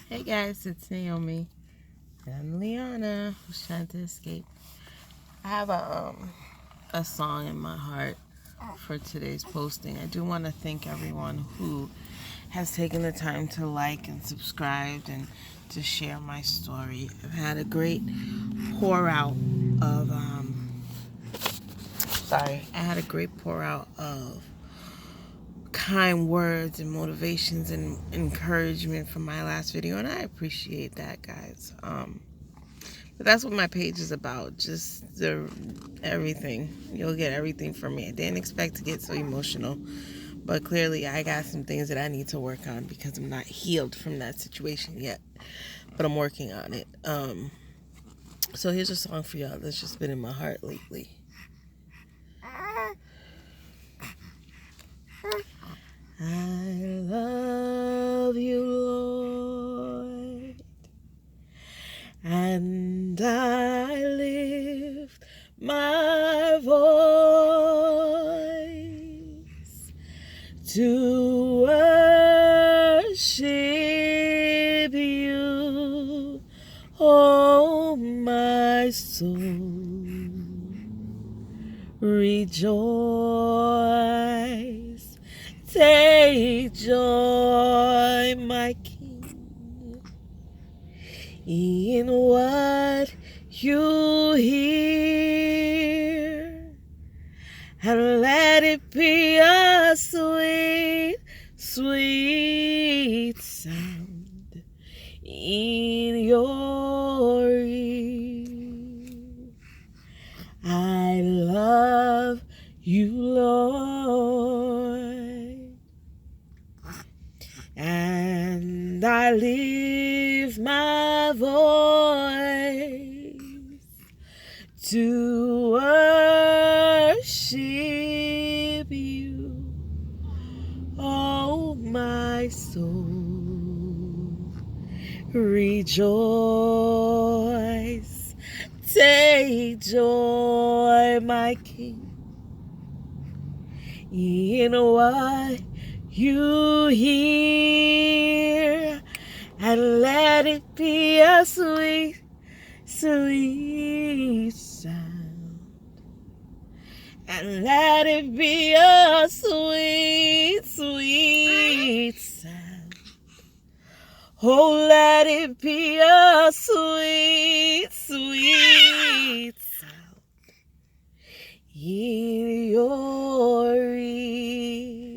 Hey guys, it's Naomi and Liana who's trying to escape. I have a song in my heart for today's posting. I do want to thank everyone who has taken the time to like and subscribe and to share my story. I've had a great pour out of kind words and motivations and encouragement from my last video, and I appreciate that, guys. But that's what my page is about, just everything. You'll get everything from me. I didn't expect to get so emotional, but clearly I got some things that I need to work on because I'm not healed from that situation yet, but I'm working on it. So here's a song for y'all that's just been in my heart lately. I love you, Lord, and I lift my voice to worship you, oh my soul. Rejoice, take joy, my King, in what you hear, and let it be a sweet, sweet sound in your ear. I love you, Lord, and I lift my voice to worship you, oh my soul. Rejoice, take joy, my King, in what you hear, and let it be a sweet, sweet sound, and let it be a sweet, sweet sound. Oh, let it be a sweet, sweet sound in your ear.